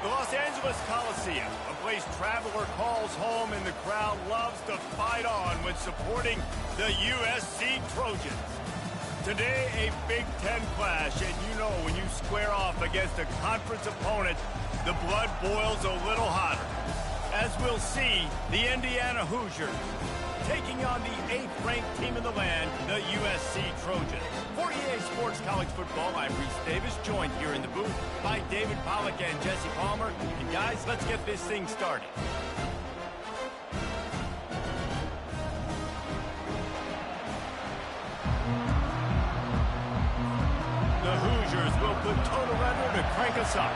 The Los Angeles Coliseum, a place traveler calls home and the crowd loves to fight on when supporting the USC Trojans. Today, a Big Ten clash, and you know when you square off against a conference opponent, the blood boils a little hotter. As we'll see, the Indiana Hoosiers taking on the 8th-ranked team in the land, the USC Trojans. For EA Sports College Football, I'm Reese Davis, joined here in the booth by David Pollack and Jesse Palmer. And guys, let's get this thing started. The Hoosiers will put total under to crank us up.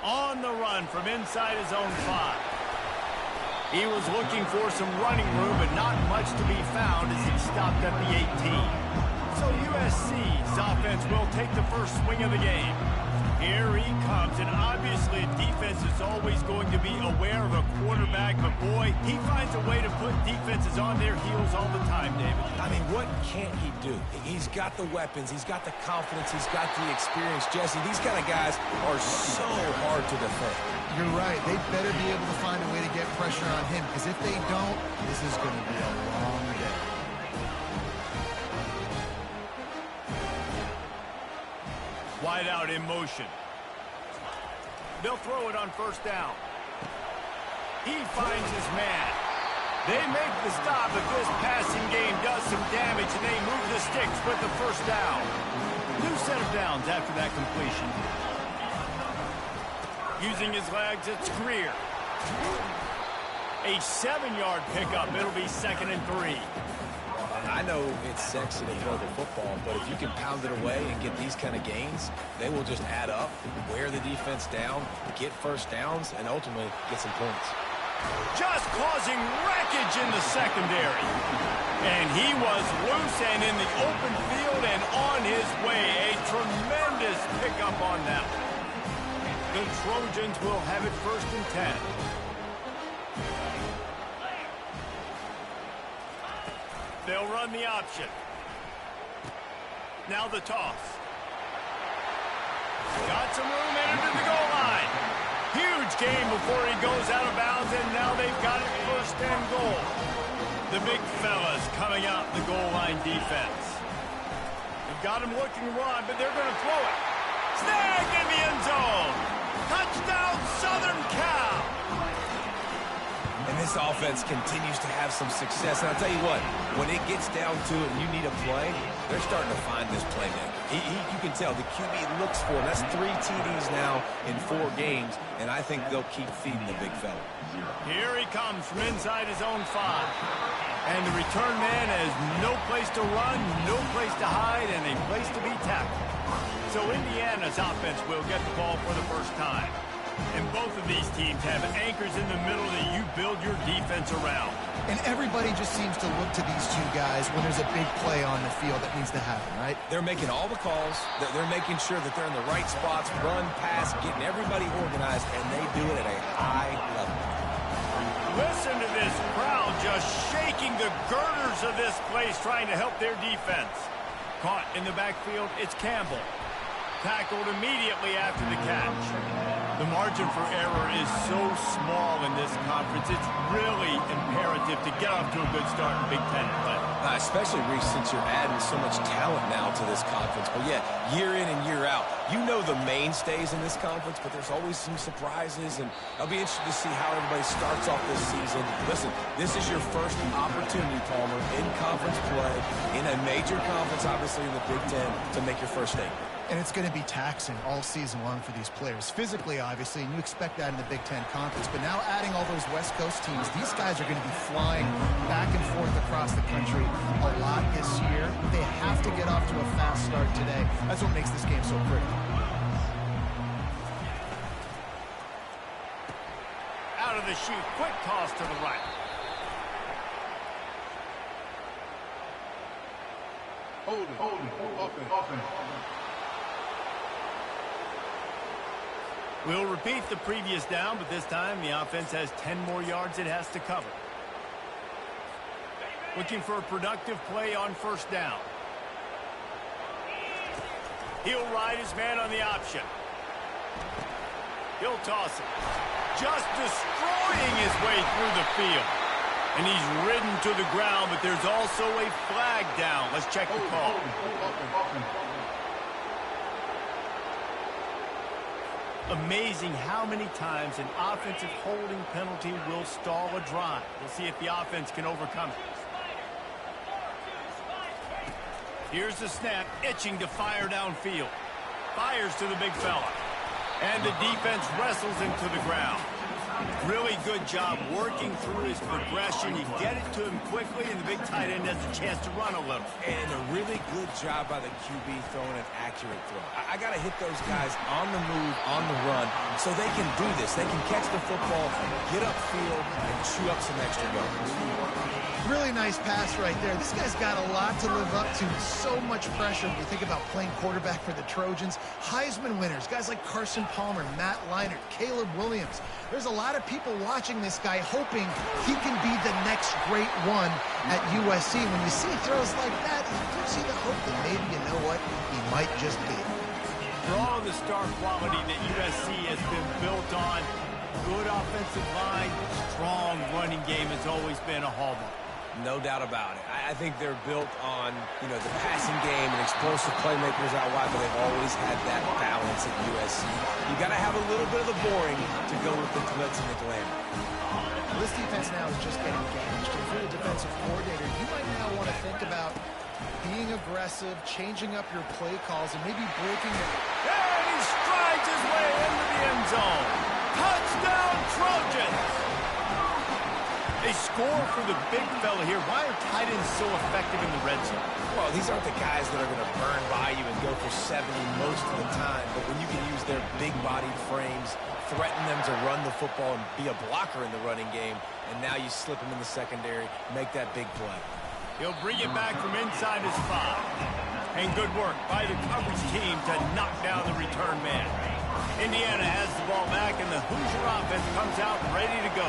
On the run from inside his own 5. He was looking for some running room, but not much to be found as he stopped at the 18. So USC's offense will take the first swing of the game. Here he comes, and obviously defense is always going to be aware of a quarterback, but boy, he finds a way to put defenses on their heels all the time, David. I mean, what can't he do? He's got the weapons, he's got the confidence, he's got the experience. Jesse, these kind of guys are so hard to defend. You're right. They better be able to find a way to get pressure on him, because if they don't, this is going to be a long day. Wide out in motion. They'll throw it on first down. He finds his man. They make the stop, but this passing game does some damage, and they move the sticks with the first down. New set of downs after that completion. Using his legs, it's Greer. A 7-yard pickup. It'll be 2nd and 3. I know it's sexy to throw the football, but if you can pound it away and get these kind of gains, they will just add up, wear the defense down, get first downs, and ultimately get some points. Just causing wreckage in the secondary. And he was loose and in the open field and on his way. A tremendous pickup on that one. The Trojans will have it 1st and 10. They'll run the option. Now the toss. Got some room and into the goal line. Huge gain before he goes out of bounds, and now they've got it 1st and goal. The big fellas coming out the goal line defense. They've got him looking to run, but they're going to throw it. Snagged in the end zone. Touchdown, Southern Cal. And this offense continues to have some success. And I'll tell you what, when it gets down to it and you need a play, they're starting to find this playmaker. You can tell the QB looks for him. That's 3 TDs now in 4 games, and I think they'll keep feeding the big fella. Here he comes from inside his own 5. And the return man has no place to run, no place to hide, and a place to be tackled. So Indiana's offense will get the ball for the first time. And both of these teams have anchors in the middle that you build your defense around. And everybody just seems to look to these two guys when there's a big play on the field that needs to happen, right? They're making all the calls. They're making sure that they're in the right spots, run, pass, getting everybody organized, and they do it at a high level. Listen to this crowd just shaking the girders of this place trying to help their defense. Caught in the backfield, it's Campbell. Tackled immediately after the catch. The margin for error is so small in this conference, it's really imperative to get off to a good start in Big Ten play. Especially, Reese, since you're adding so much talent now to this conference. But yeah, year in and year out, you know the mainstays in this conference, but there's always some surprises, and I'll be interested to see how everybody starts off this season. Listen, this is your first opportunity, Palmer, in conference play, in a major conference, obviously in the Big Ten, to make your first statement. And it's going to be taxing all season long for these players. Physically, obviously, and you expect that in the Big Ten Conference. But now adding all those West Coast teams, these guys are going to be flying back and forth across the country a lot this year. They have to get off to a fast start today. That's what makes this game so critical. Out of the chute, quick toss to the right. Hold it, open. We'll repeat the previous down, but this time the offense has 10 more yards it has to cover. Looking for a productive play on first down. He'll ride his man on the option. He'll toss it. Just destroying his way through the field. And he's ridden to the ground, but there's also a flag down. Let's check the call. Amazing how many times an offensive holding penalty will stall a drive. We'll see if the offense can overcome it. Here's the snap, itching to fire downfield. Fires to the big fella. And the defense wrestles him to the ground. Really good job working through his progression. You get it to him quickly, and the big tight end has a chance to run a little. And a really good job by the QB throwing an accurate throw. I got to hit those guys on the move, on the run, so they can do this. They can catch the football, get upfield, and chew up some extra yards. Really nice pass right there. This guy's got a lot to live up to. So much pressure when you think about playing quarterback for the Trojans. Heisman winners, guys like Carson Palmer, Matt Leinart, Caleb Williams. There's a lot of people watching this guy hoping he can be the next great one at USC. When you see throws like that, you do see the hope that maybe, you know what, he might just be. For all the star quality that USC has been built on, good offensive line, strong running game has always been a hallmark. No doubt about it. I think they're built on, the passing game and explosive playmakers out wide, but they've always had that balance at USC. You got to have a little bit of the boring to go with the glitz and the glamour. This defense now is just getting gauged. If you're a defensive coordinator, you might now want to think about being aggressive, changing up your play calls, and maybe breaking it. And he strides his way into the end zone. Touchdown, Trojans! A score for the big fella here. Why are tight ends so effective in the red zone? Well, these aren't the guys that are going to burn by you and go for 70 most of the time, but when you can use their big-bodied frames, threaten them to run the football and be a blocker in the running game, and now you slip them in the secondary, make that big play. He'll bring it back from inside his 5. And good work by the coverage team to knock down the return man. Indiana has the ball back, and the Hoosier offense comes out ready to go.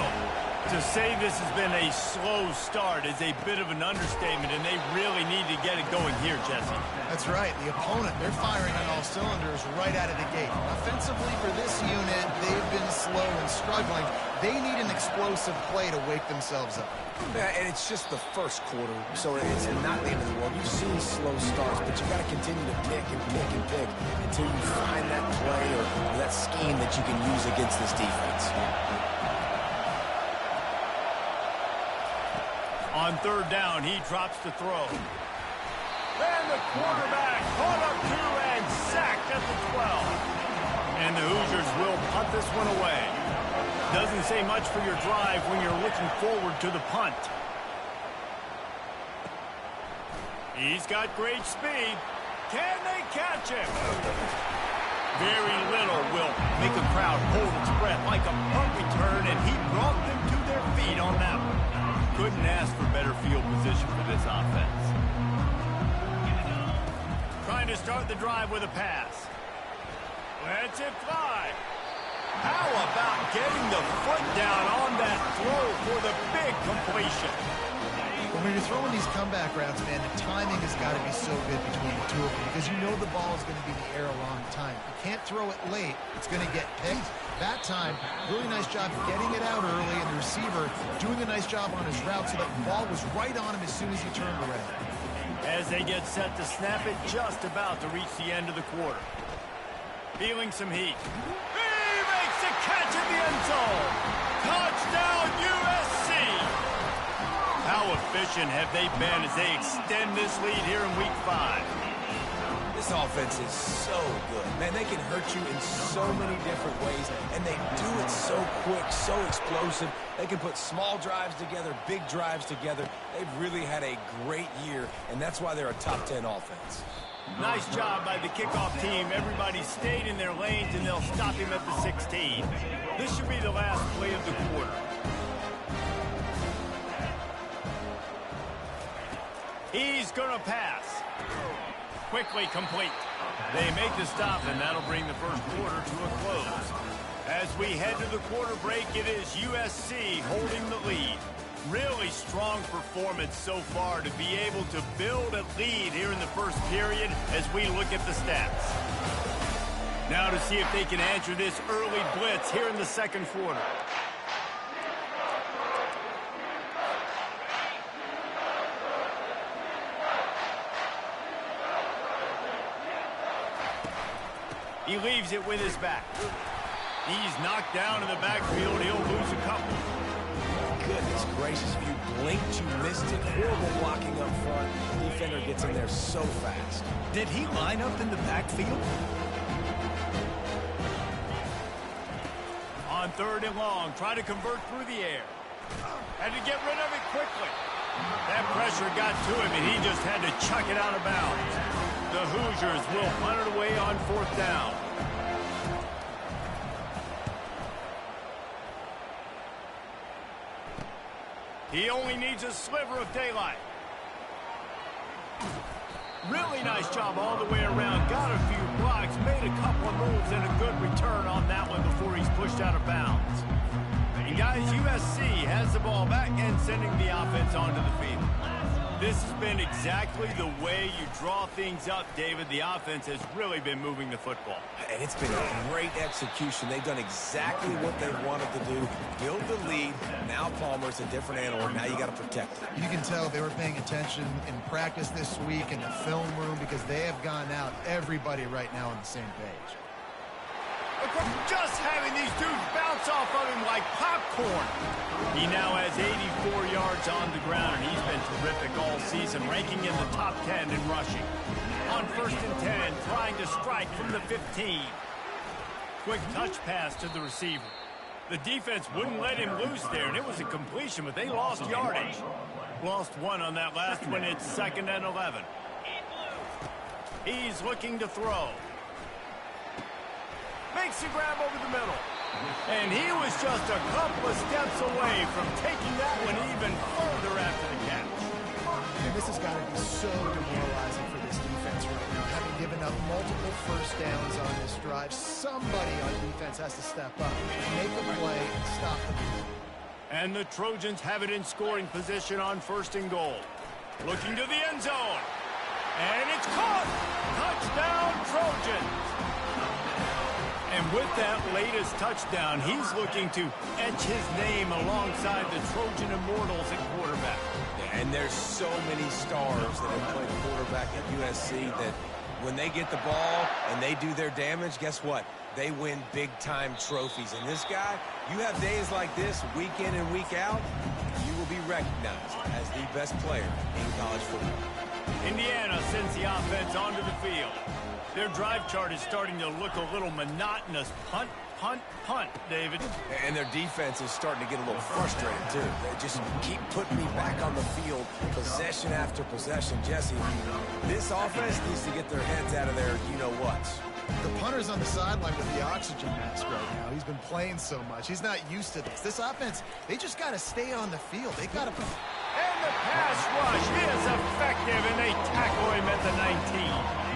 To say this has been a slow start is a bit of an understatement, and they really need to get it going here, Jesse. That's right. The opponent, they're firing on all cylinders right out of the gate. Offensively for this unit, they've been slow and struggling. They need an explosive play to wake themselves up. Yeah, and it's just the first quarter, so it's not the end of the world. You've seen slow starts, but you got to continue to pick and pick and pick until you find that play or that scheme that you can use against this defense. On third down, he drops the throw. And the quarterback caught up to and sacked at the 12. And the Hoosiers will punt this one away. Doesn't say much for your drive when you're looking forward to the punt. He's got great speed. Can they catch him? Very little will make a crowd hold its breath like a punt return, and he brought them to their feet on that one. Couldn't ask for better field position for this offense. Trying to start the drive with a pass. Lets it fly. How about getting the foot down on that throw for the big completion? When you're throwing these comeback routes, man, the timing has got to be so good between the two of them because you know the ball is going to be in the air a long time. You can't throw it late. It's going to get picked. That time, really nice job getting it out early, and the receiver doing a nice job on his route so that the ball was right on him as soon as he turned around. As they get set to snap it, just about to reach the end of the quarter. Feeling some heat. He makes the catch in the end zone. Touchdown, USC! How efficient have they been as they extend this lead here in Week 5? This offense is so good. Man, they can hurt you in so many different ways, and they do it so quick, so explosive. They can put small drives together, big drives together. They've really had a great year, and that's why they're a top 10 offense. Nice job by the kickoff team. Everybody stayed in their lanes, and they'll stop him at the 16. This should be the last play of the quarter. He's going to pass. Quickly complete. They make the stop, and that'll bring the first quarter to a close. As we head to the quarter break, it is USC holding the lead. Really strong performance so far to be able to build a lead here in the first period as we look at the stats. Now to see if they can answer this early blitz here in the second quarter. He leaves it with his back. He's knocked down in the backfield. He'll lose a couple. Goodness gracious, if you blinked, you missed it. Horrible blocking up front. Defender gets in there so fast. Did he line up in the backfield? On 3rd and long, try to convert through the air. Had to get rid of it quickly. That pressure got to him, and he just had to chuck it out of bounds. The Hoosiers will punt it away on 4th down. He only needs a sliver of daylight. Really nice job all the way around. Got a few blocks, made a couple of moves, and a good return on that one before he's pushed out of bounds. And guys, USC has the ball back and sending the offense onto the field. This has been exactly the way you draw things up, David. The offense has really been moving the football. And it's been a great execution. They've done exactly what they wanted to do. Build the lead. Now Palmer's a different animal. Now you got to protect it. You can tell they were paying attention in practice this week in the film room because they have gone out, everybody right now on the same page. Just having these dudes bounce off of him like popcorn. He now has 84 yards on the ground, and he's been terrific all season, ranking in the top 10 in rushing. On 1st and 10, trying to strike from the 15. Quick touch pass to the receiver. The defense wouldn't let him loose there, and it was a completion, but they lost yardage. Lost one on that last one. It's 2nd and 11. He's looking to throw. Makes a grab over the middle. And he was just a couple of steps away from taking that one even further after the catch. And this has got to be so demoralizing for this defense right now. Having given up multiple first downs on this drive, somebody on defense has to step up, make a play, and stop them. And the Trojans have it in scoring position on 1st and goal. Looking to the end zone. And it's caught. Touchdown, Trojans. And with that latest touchdown, he's looking to etch his name alongside the Trojan Immortals at quarterback. And there's so many stars that have played quarterback at USC that when they get the ball and they do their damage, guess what? They win big-time trophies. And this guy, you have days like this, week in and week out, you will be recognized as the best player in college football. Indiana sends the offense onto the field. Their drive chart is starting to look a little monotonous. Punt, punt, punt, David. And their defense is starting to get a little frustrated, too. They just keep putting me back on the field, possession after possession. Jesse, this offense needs to get their heads out of their you-know-whats. The punter's on the sideline with the oxygen mask right now. He's been playing so much. He's not used to this. This offense, they just got to stay on the field. They got to... And the pass rush is effective, and they tackle him at the 19.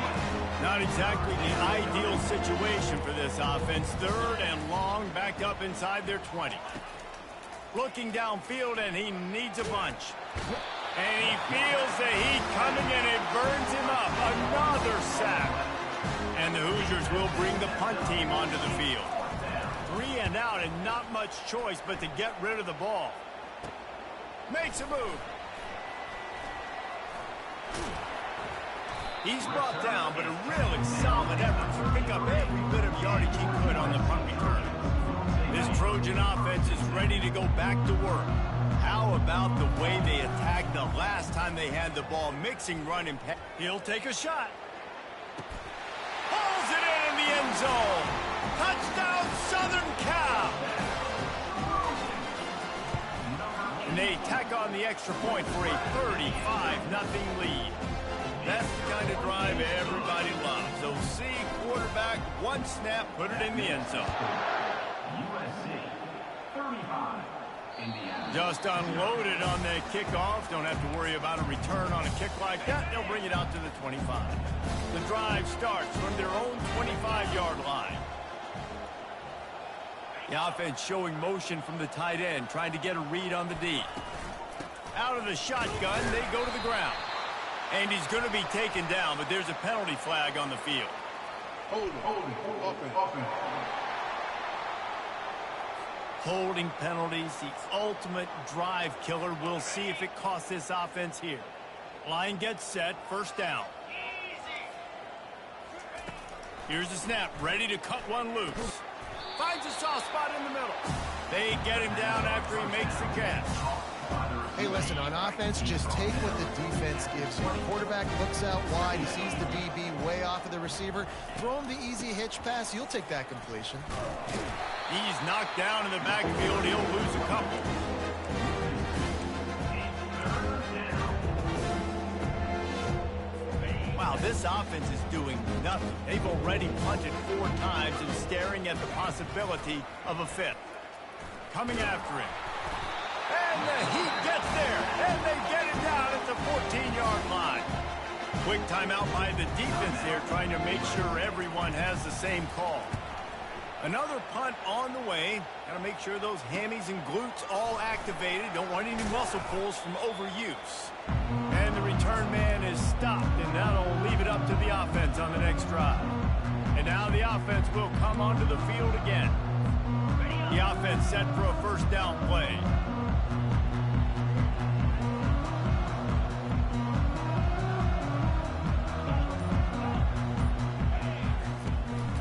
Not exactly the ideal situation for this offense. 3rd and long, back up inside their 20. Looking downfield, and he needs a bunch. And he feels the heat coming, and it burns him up. Another sack. And the Hoosiers will bring the punt team onto the field. 3 and out, and not much choice but to get rid of the ball. Makes a move. He's brought down, but a really solid effort to pick up every bit of yardage he could on the punt return. This Trojan offense is ready to go back to work. How about the way they attacked the last time they had the ball, mixing run and pass? He'll take a shot. Pulls it in the end zone. Touchdown, Southern Cal. And they tack on the extra point for a 35-0 lead. That's the kind of drive everybody loves. OC quarterback, one snap, put it in the end zone. USC 35, Indiana. Just unloaded on that kickoff. Don't have to worry about a return on a kick like that. They'll bring it out to the 25. The drive starts from their own 25-yard line. The offense showing motion from the tight end, trying to get a read on the D. Out of the shotgun, they go to the ground. And he's going to be taken down, but there's a penalty flag on the field. Holding, offense. Holding penalties, the ultimate drive killer. We'll see if it costs this offense here. Line gets set, first down. Here's the snap, ready to cut one loose. Finds a soft spot in the middle. They get him down after he makes the catch. Hey, listen, on offense, just take what the defense gives you. The quarterback looks out wide. He sees the DB way off of the receiver. Throw him the easy hitch pass. You'll take that completion. He's knocked down in the backfield. He'll lose a couple. Wow, this offense is doing nothing. They've already punted 4 times and staring at the possibility of a 5th. Coming after him. And the Heat gets there, and they get him down at the 14-yard line. Quick timeout by the defense there, trying to make sure everyone has the same call. Another punt on the way. Got to make sure those hammies and glutes all activated. Don't want any muscle pulls from overuse. And the return man is stopped, and that'll leave it up to the offense on the next drive. And now the offense will come onto the field again. The offense set for a first down play.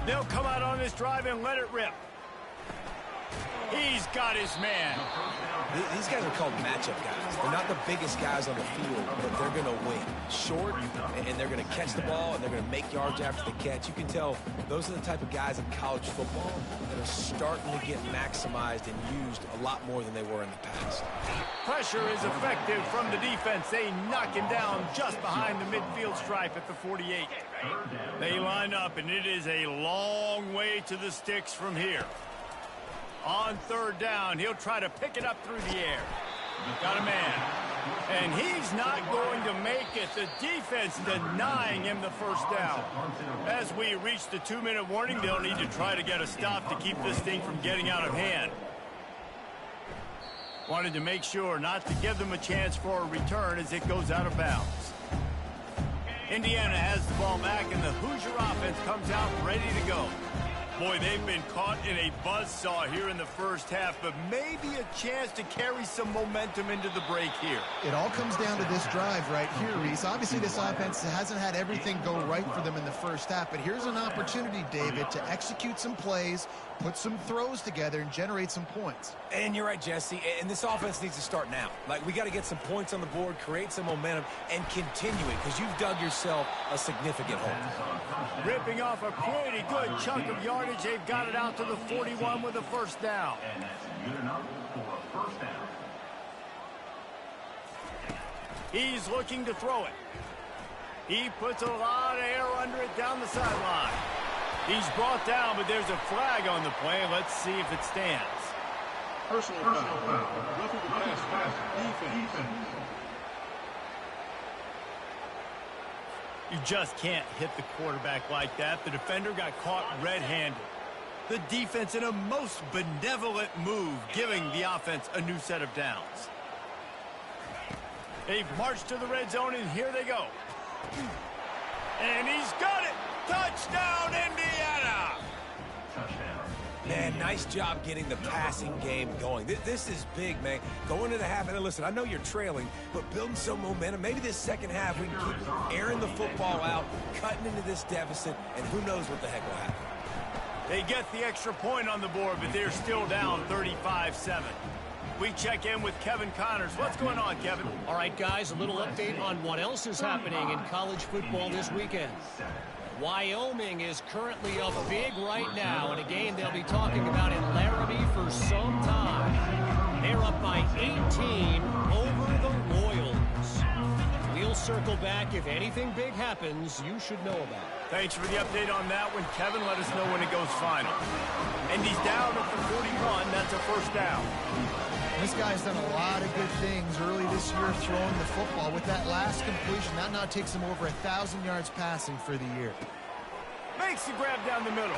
They'll come out on this drive and let it rip. He's got his man. These guys are called matchup guys. They're not the biggest guys on the field, but they're going to win. Short, and they're going to catch the ball, and they're going to make yards after the catch. You can tell those are the type of guys in college football that are starting to get maximized and used a lot more than they were in the past. Pressure is effective from the defense. They knock him down just behind the midfield stripe at the 48. They line up, and it is a long way to the sticks from here. On third down, he'll try to pick it up through the air. Got a man. And he's not going to make it. The defense denying him the first down. As we reach the 2-minute warning, they'll need to try to get a stop to keep this thing from getting out of hand. Wanted to make sure not to give them a chance for a return as it goes out of bounds. Indiana has the ball back, and the Hoosier offense comes out ready to go. Boy, they've been caught in a buzzsaw here in the first half, but maybe a chance to carry some momentum into the break here. It all comes down to this drive right here, Reese. Obviously, this offense hasn't had everything go right for them in the first half, but here's an opportunity, David, to execute some plays, put some throws together, and generate some points. And you're right, Jesse, and this offense needs to start now. Like, we got to get some points on the board, create some momentum, and continue it, because you've dug yourself a significant hole. Ripping off a pretty good chunk of yardage. They've got it out to the 41 with a first down. And that's good enough for a first down. He's looking to throw it. He puts a lot of air under it down the sideline. He's brought down, but there's a flag on the play. Let's see if it stands. Personal foul. Roughing the pass. Defense. You just can't hit the quarterback like that. The defender got caught red-handed. The defense in a most benevolent move, giving the offense a new set of downs. They've marched to the red zone, and here they go. And he's got it! Touchdown, Indiana! Man, nice job getting the passing game going. This is big, man. Going into the half, and listen, I know you're trailing, but building some momentum. Maybe this second half we can keep airing the football out, cutting into this deficit, and who knows what the heck will happen. They get the extra point on the board, but they're still down 35-7. We check in with Kevin Connors. What's going on, Kevin? All right, guys, a little update on what else is happening in college football this weekend. Wyoming is currently up big right now in a game they'll be talking about in Laramie for some time. They're up by 18 over the Royals. We'll circle back. If anything big happens, you should know about it. Thanks for the update on that one, Kevin. Let us know when it goes final. And he's down at the 41. That's a first down. This guy's done a lot of good things early this year throwing the football. With that last completion, that now takes him over 1,000 yards passing for the year. Makes the grab down the middle.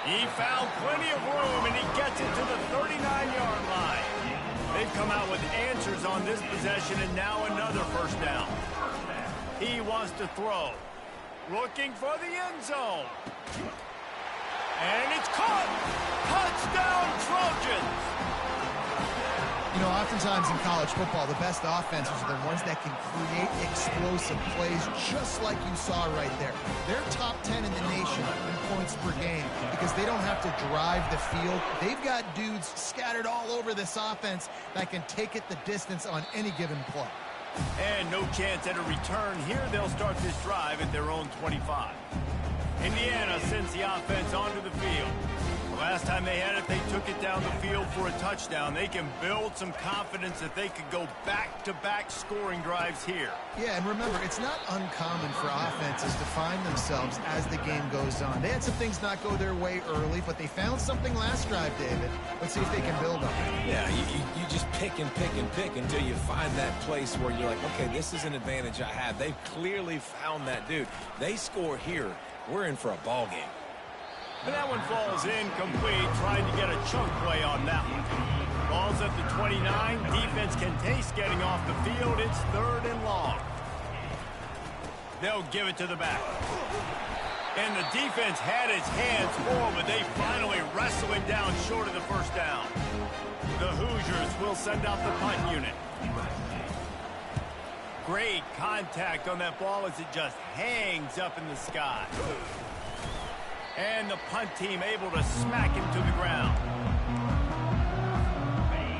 He found plenty of room, and he gets it to the 39-yard line. They've come out with answers on this possession, and now another first down. He wants to throw. Looking for the end zone. And it's caught! Touchdown, Trojans! You know, oftentimes in college football, the best offenses are the ones that can create explosive plays, just like you saw right there. They're top 10 in the nation in points per game because they don't have to drive the field. They've got dudes scattered all over this offense that can take it the distance on any given play. And no chance at a return here. They'll start this drive at their own 25. Indiana sends the offense onto the field. Last time they had it, they took it down the field for a touchdown. They can build some confidence that they could go back-to-back scoring drives here. Yeah, and remember, it's not uncommon for offenses to find themselves as the game goes on. They had some things not go their way early, but they found something last drive, David. Let's see if they can build on it. Yeah, you just pick and pick and pick until you find that place where you're like, okay, this is an advantage I have. They've clearly found that dude. They score here. We're in for a ball game. And that one falls incomplete, trying to get a chunk play on that one. Ball's at the 29. Defense can taste getting off the field. It's 3rd and long. They'll give it to the back. And the defense had its hands full, but they finally wrestle him down short of the first down. The Hoosiers will send out the punt unit. Great contact on that ball as it just hangs up in the sky. And the punt team able to smack him to the ground.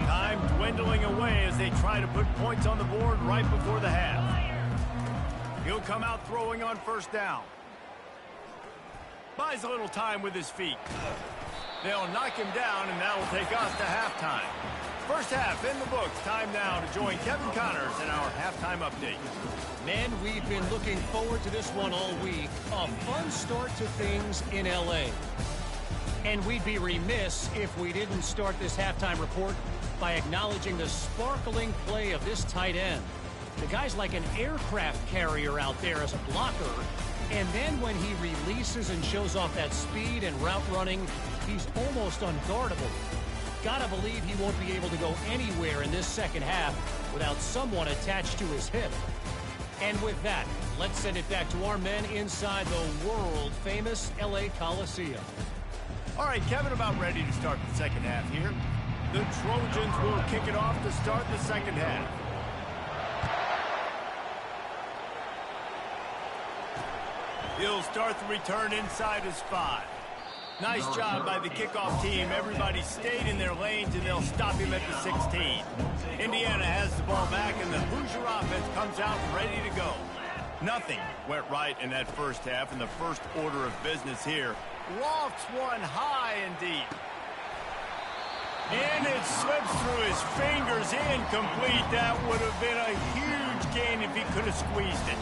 Time dwindling away as they try to put points on the board right before the half. He'll come out throwing on first down. Buys a little time with his feet. They'll knock him down, and that'll take us to halftime. First half in the books. Time now to join Kevin Connors in our halftime update. Men, we've been looking forward to this one all week. A fun start to things in L.A. And we'd be remiss if we didn't start this halftime report by acknowledging the sparkling play of this tight end. The guy's like an aircraft carrier out there as a blocker. And then when he releases and shows off that speed and route running, he's almost unguardable. Gotta believe he won't be able to go anywhere in this second half without someone attached to his hip. And with that, let's send it back to our men inside the world-famous L.A. Coliseum. All right, Kevin, about ready to start the second half here. The Trojans will kick it off to start the second half. He'll start the return inside his 5. Nice job by the kickoff team. Everybody stayed in their lanes, and they'll stop him at the 16. Indiana has the ball back, and the Hoosier offense comes out ready to go. Nothing went right in that first half, and the first order of business here. Lofts one high and deep. And it slips through his fingers, incomplete. That would have been a huge gain if he could have squeezed it.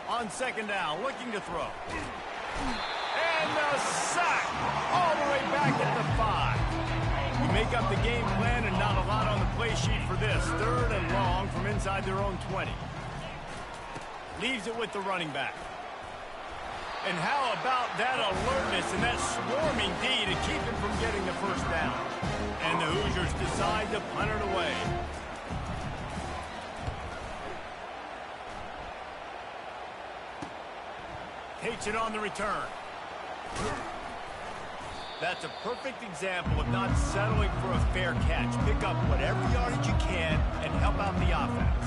On second down, looking to throw. And the sack all the way back at the 5. We make up the game plan and not a lot on the play sheet for this. 3rd and long from inside their own 20. Leaves it with the running back. And how about that alertness and that swarming D to keep him from getting the first down? And the Hoosiers decide to punt it away. Takes it on the return. That's a perfect example of not settling for a fair catch. Pick up whatever yardage you can and help out the offense.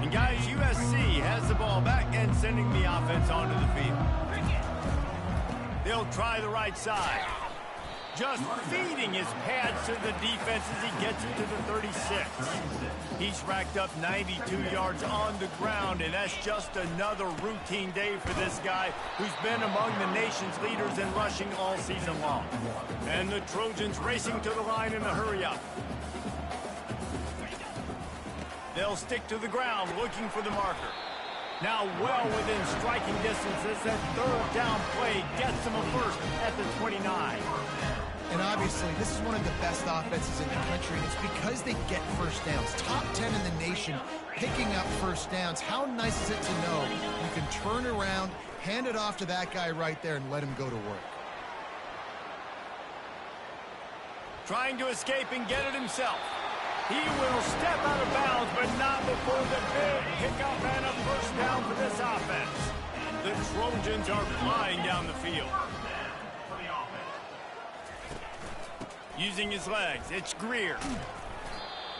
And guys, USC has the ball back and sending the offense onto the field. They'll try the right side. Just feeding his pads to the defense as he gets it to the 36. He's racked up 92 yards on the ground, and that's just another routine day for this guy who's been among the nation's leaders in rushing all season long. And the Trojans racing to the line in a hurry-up. They'll stick to the ground looking for the marker. Now well within striking distance as that 3rd down play gets them a first at the 29. And obviously, this is one of the best offenses in the country, and it's because they get first downs. Top 10 in the nation, picking up first downs. How nice is it to know you can turn around Hand it off to that guy right there and let him go to work. Trying to escape and get it himself. He will step out of bounds, but not before the big pickup and a first down for this offense. The Trojans are flying down the field. Using his legs, it's Greer.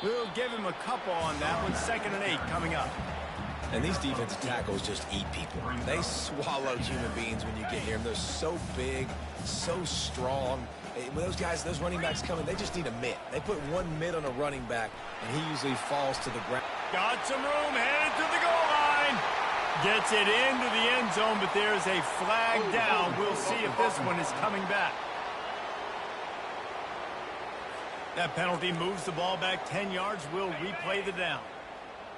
We'll give him a couple on that one. 2nd and 8 coming up. And these defensive tackles just eat people. They swallow human beings when you get near them. They're so big, so strong. When those guys, those running backs come in, they just need a mitt. They put one mitt on a running back, and he usually falls to the ground. Got some room, headed to the goal line. Gets it into the end zone, but there's a flag down. We'll see if this one is coming back. That penalty moves the ball back 10 yards. We'll replay the down.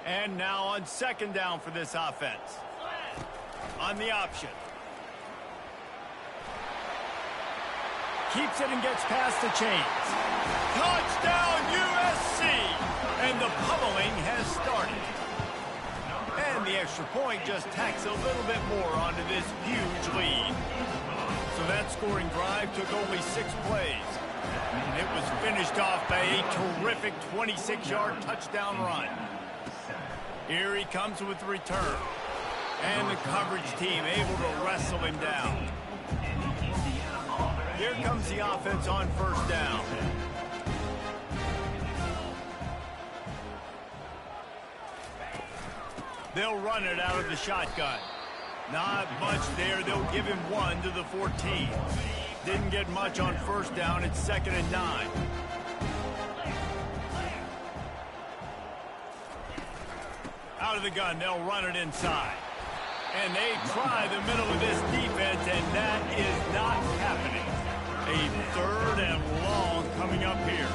And now on 2nd down for this offense. On the option. Keeps it and gets past the chains. Touchdown USC! And the pummeling has started. And the extra point just tacks a little bit more onto this huge lead. So that scoring drive took only 6 plays. And it was finished off by a terrific 26-yard touchdown run. Here he comes with the return. And the coverage team able to wrestle him down. Here comes the offense on 1st down. They'll run it out of the shotgun. Not much there. They'll give him 1 to the 14. Didn't get much on 1st down. It's 2nd and 9. Out of the gun, they'll run it inside. And they try the middle of this defense, and that is not happening. A 3rd and long coming up here.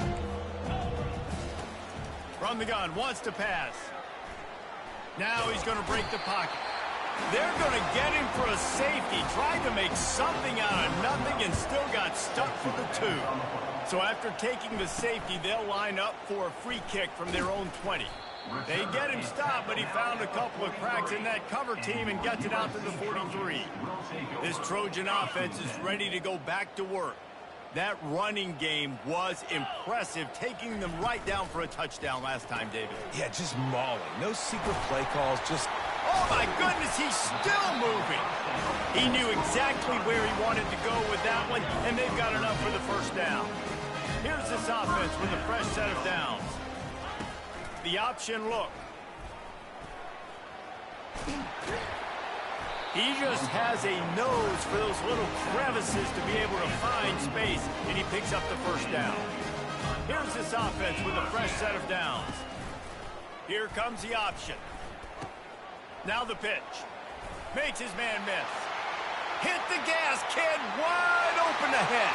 From the gun, wants to pass. Now he's going to break the pocket. They're going to get him for a safety. Tried to make something out of nothing and still got stuck for the 2. So after taking the safety, they'll line up for a free kick from their own 20. They get him stopped, but he found a couple of cracks in that cover team and gets it out to the 43. This Trojan offense is ready to go back to work. That running game was impressive, taking them right down for a touchdown last time, David. Yeah, just mauling. No secret play calls, just... Oh, my goodness, he's still moving. He knew exactly where he wanted to go with that one, and they've got enough for the first down. Here's this offense with a fresh set of downs. The option look. He just has a nose for those little crevices to be able to find space, and he picks up the first down. Here's this offense with a fresh set of downs. Here comes the option. Now the pitch. Makes his man miss. Hit the gas, kid. Wide open ahead.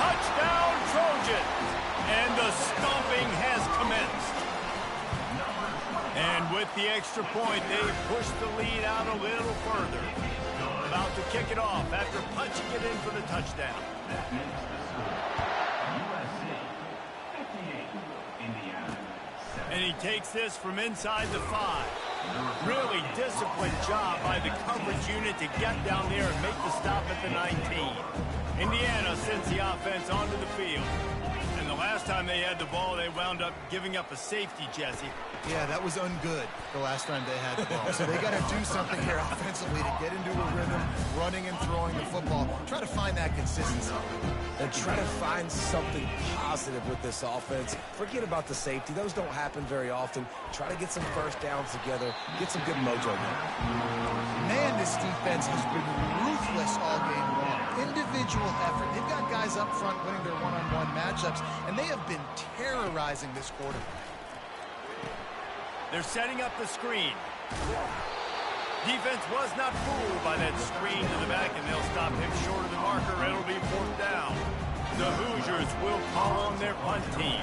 Touchdown, Trojans. And the stomping has commenced. And with the extra point, they push the lead out a little further. About to kick it off after punching it in for the touchdown. And he takes this from inside the 5. Really disciplined job by the coverage unit to get down there and make the stop at the 19. Indiana sends the offense onto the field. And the last time they had the ball, they wound up giving up a safety, Jesse. Yeah, that was ungood the last time they had the ball. So they got to do something here offensively to get into a rhythm, running and throwing the football. Try to find that consistency. And try to find something positive with this offense. Forget about the safety. Those don't happen very often. Try to get some first downs together. Get some good mojo going. Man, this defense has been ruthless all game long. Individual effort. They've got guys up front winning their one-on-one matchups, and they have been terrorizing this quarterback. They're setting up the screen. Defense was not fooled by that screen to the back, and they'll stop him short of the marker. It'll be 4th down. The Hoosiers will call on their punt team.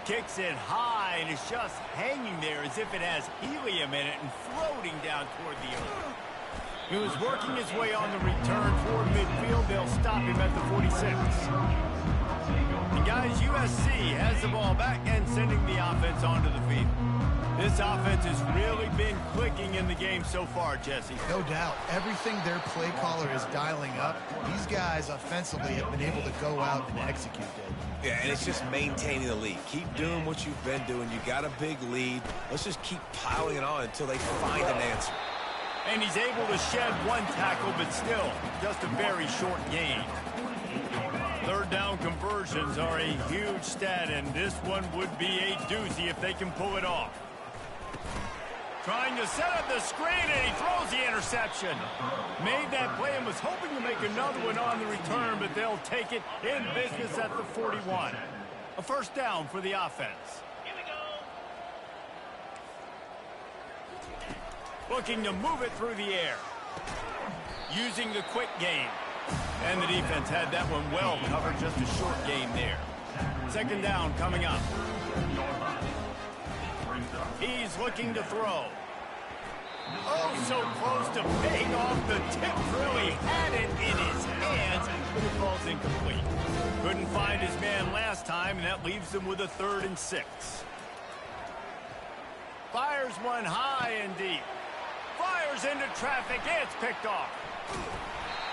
Kicks it high, and it's just hanging there as if it has helium in it and floating down toward the earth. He was working his way on the return toward midfield. They'll stop him at the 46. And guys, USC has the ball back and sending the offense onto the field. This offense has really been clicking in the game so far, Jesse. No doubt. Everything their play caller is dialing up, these guys offensively have been able to go out and execute it. Yeah, and it's just maintaining the lead. Keep doing what you've been doing. You got a big lead. Let's just keep piling it on until they find an answer. And he's able to shed one tackle, but still, just a very short gain. Third down conversions are a huge stat, and this one would be a doozy if they can pull it off. Trying to set up the screen, and he throws the interception. Made that play and was hoping to make another one on the return, but they'll take it in business at the 41. A first down for the offense. Looking to move it through the air. Using the quick game. And the defense had that one well covered, just a short game there. Second down coming up. He's looking to throw. Oh, so close to paying off the tip. Really had it in his hands, but it falls incomplete. Couldn't find his man last time, and that leaves him with a 3rd and 6. Fires one high and deep. Fires into traffic. It's picked off.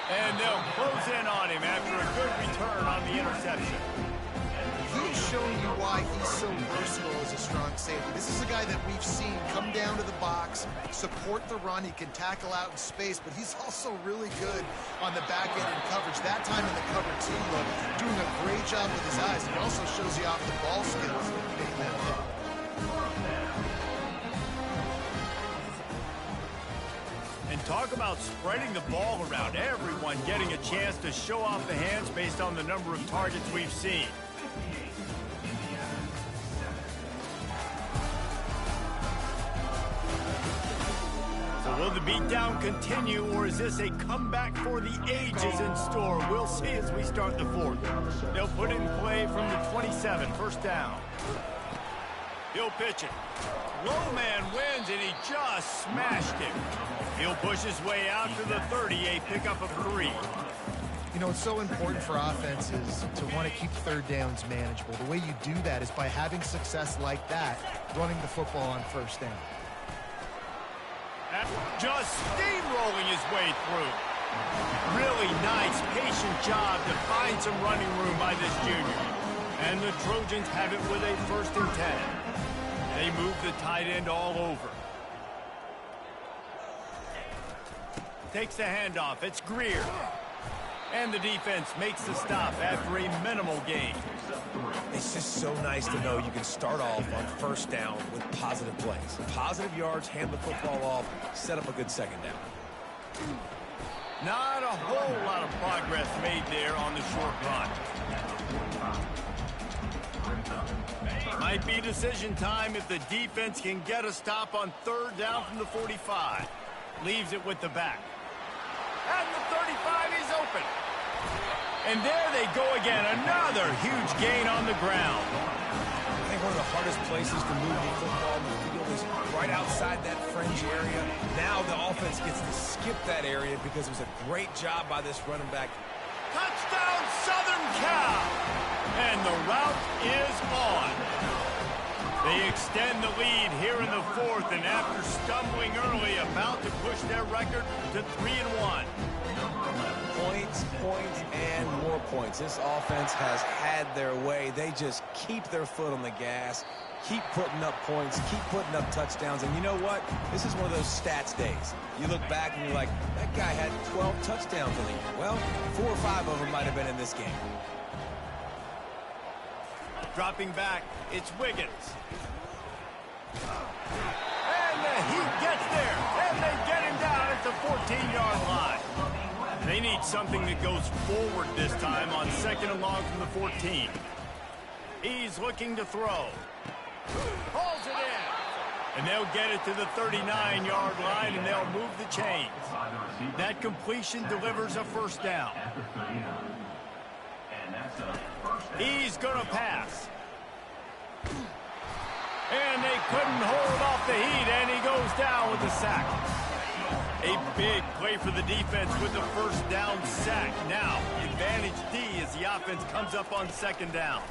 And they'll close in on him after a good return on the interception. He's showing you why he's so versatile as a strong safety. This is a guy that we've seen come down to the box, support the run. He can tackle out in space, but he's also really good on the back end in coverage. That time in the cover 2 look, doing a great job with his eyes. He also shows you off the ball skills making that hit. And talk about spreading the ball around. Everyone getting a chance to show off the hands based on the number of targets we've seen. So will the beatdown continue, or is this a comeback for the ages in store? We'll see as we start the 4th. They'll put it in play from the 27, first down. He'll pitch it. Low man wins, and he just smashed it. He'll push his way out to the 30, a pickup of 3. You know, it's so important for offenses to want to keep third downs manageable. The way you do that is by having success like that, running the football on first down. Just steamrolling his way through. Really nice, patient job to find some running room by this junior. And the Trojans have it with a 1st and 10. They move the tight end all over. Takes the handoff. It's Greer. And the defense makes the stop after a minimal gain. It's just so nice to know you can start off on first down with positive plays. Positive yards, hand the football off, set up a good second down. Not a whole lot of progress made there on the short run. Might be decision time if the defense can get a stop on 3rd down from the 45. Leaves it with the back. At the 35, he's open. And there they go again. Another huge gain on the ground. I think one of the hardest places to move the football in the field is right outside that fringe area. Now the offense gets to skip that area because it was a great job by this running back. Touchdown, Southern Cal! And the route is on. They extend the lead here in the 4th, and after stumbling early, about to push their record to 3-1. Points, and more points. This offense has had their way. They just keep their foot on the gas, keep putting up points, keep putting up touchdowns. And you know what? This is one of those stats days. You look back and you're like, that guy had 12 touchdowns in the year. Well, 4 or 5 of them might have been in this game. Dropping back, it's Wiggins. And he gets there, and they get him down at the 14-yard line. They need something that goes forward this time on 2nd and long from the 14. He's looking to throw. Pulls it in. And they'll get it to the 39-yard line, and they'll move the chains. That completion delivers a first down. He's going to pass. And they couldn't hold off the heat, and he goes down with a sack. A big play for the defense with the first down sack. Now, advantage D as the offense comes up on 2nd down.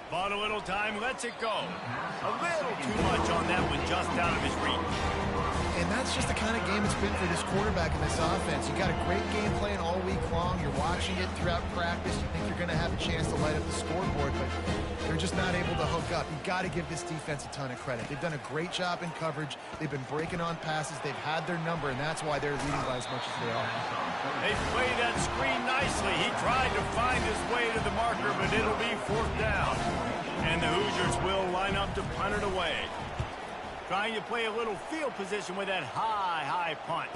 Bought a little time, lets it go. A little too much on that one, just out of his reach. And that's just the kind of game it's been for this quarterback in this offense. You got a great game plan all week long. You're watching it throughout practice. You think you're going to have a chance to light up the scoreboard, but they're just not able to hook up. You've got to give this defense a ton of credit. They've done a great job in coverage. They've been breaking on passes. They've had their number, and that's why they're leading by as much as they are. They play that screen nicely. He tried to find his way to the marker, but it'll be 4th down. And the Hoosiers will line up to punt it away. Trying to play a little field position with that high punt.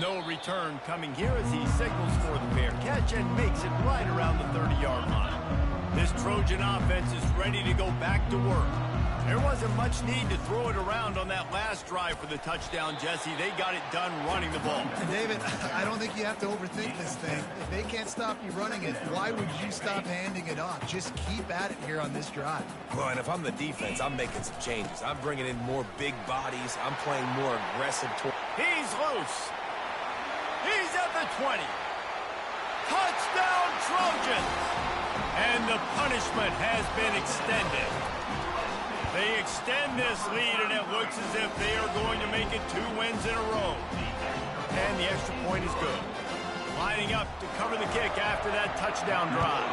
No return coming here as he signals for the fair catch and makes it right around the 30-yard line. This Trojan offense is ready to go back to work. There wasn't much need to throw it around on that last drive for the touchdown, Jesse. They got it done running the ball. And David, I don't think you have to overthink this thing. If they can't stop you running it, why would you stop handing it off? Just keep at it here on this drive. Well, and if I'm the defense, I'm making some changes. I'm bringing in more big bodies. I'm playing more aggressive. He's loose. He's at the 20. Touchdown, Trojans! And the punishment has been extended. They extend this lead, and it looks as if they are going to make it 2 wins in a row. And the extra point is good. Lining up to cover the kick after that touchdown drive.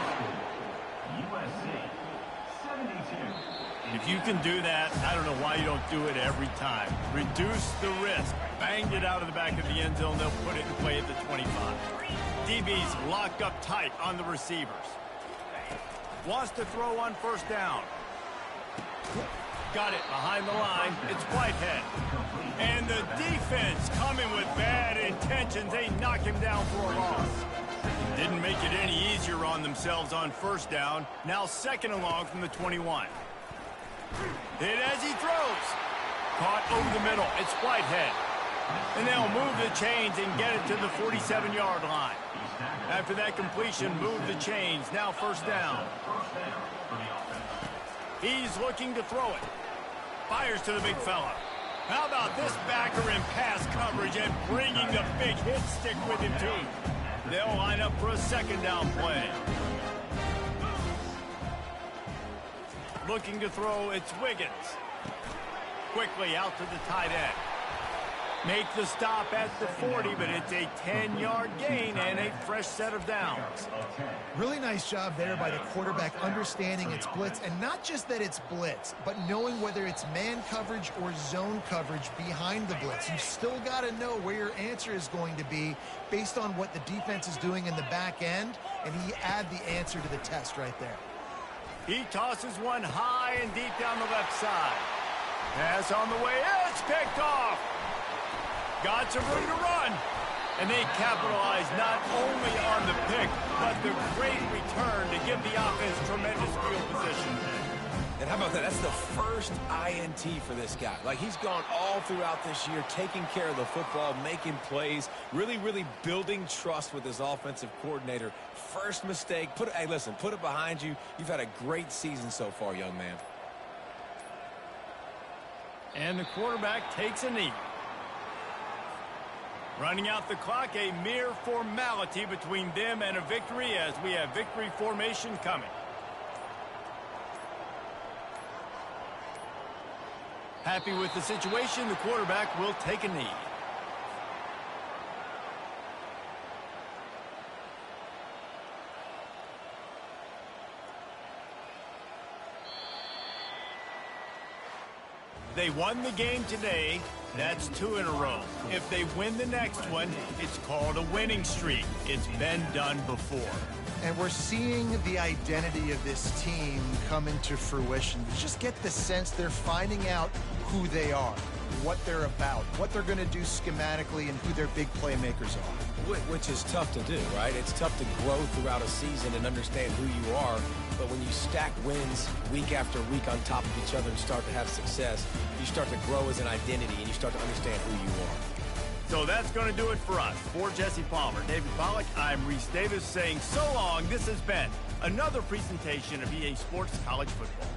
USC 72. If you can do that, I don't know why you don't do it every time. Reduce the risk. Banged it out of the back of the end zone. They'll put it in play at the 25. DB's locked up tight on the receivers. Wants to throw on 1st down. Got it behind the line. It's Whitehead. And the defense coming with bad intentions. They knock him down for a loss. Didn't make it any easier on themselves on 1st down. Now 2nd and long from the 21. Hit as he throws. Caught over the middle. It's Whitehead. And they'll move the chains and get it to the 47-yard line. After that completion, move the chains. Now 1st down. He's looking to throw it. Fires to the big fella. How about this backer in pass coverage and bringing the big hit stick with him, too? They'll line up for a 2nd down play. Looking to throw, it's Wiggins. Quickly out to the tight end. Make the stop at the 40, but it's a 10-yard gain and a fresh set of downs. Really nice job there by the quarterback understanding it's blitz, and not just that it's blitz, but knowing whether it's man coverage or zone coverage behind the blitz. You've still got to know where your answer is going to be based on what the defense is doing in the back end, and he add the answer to the test right there. He tosses one high and deep down the left side. Pass on the way, it's picked off. Got some room to run. And they capitalize not only on the pick, but the great return to give the offense tremendous field position. And how about that? That's the first INT for this guy. Like, he's gone all throughout this year, taking care of the football, making plays, really building trust with his offensive coordinator. First mistake, hey, listen, put it behind you. You've had a great season so far, young man. And the quarterback takes a knee. Running out the clock, a mere formality between them and a victory as we have victory formation coming. Happy with the situation, the quarterback will take a knee. They won the game today. That's 2 in a row. If they win the next one, it's called a winning streak. It's been done before. And we're seeing the identity of this team come into fruition. You just get the sense they're finding out who they are, what they're about, what they're going to do schematically, and who their big playmakers are. Which is tough to do, right? It's tough to grow throughout a season and understand who you are. But when you stack wins week after week on top of each other and start to have success, you start to grow as an identity and you start to understand who you are. So that's going to do it for us. For Jesse Palmer, David Pollack, I'm Reese Davis saying so long. This has been another presentation of EA Sports College Football.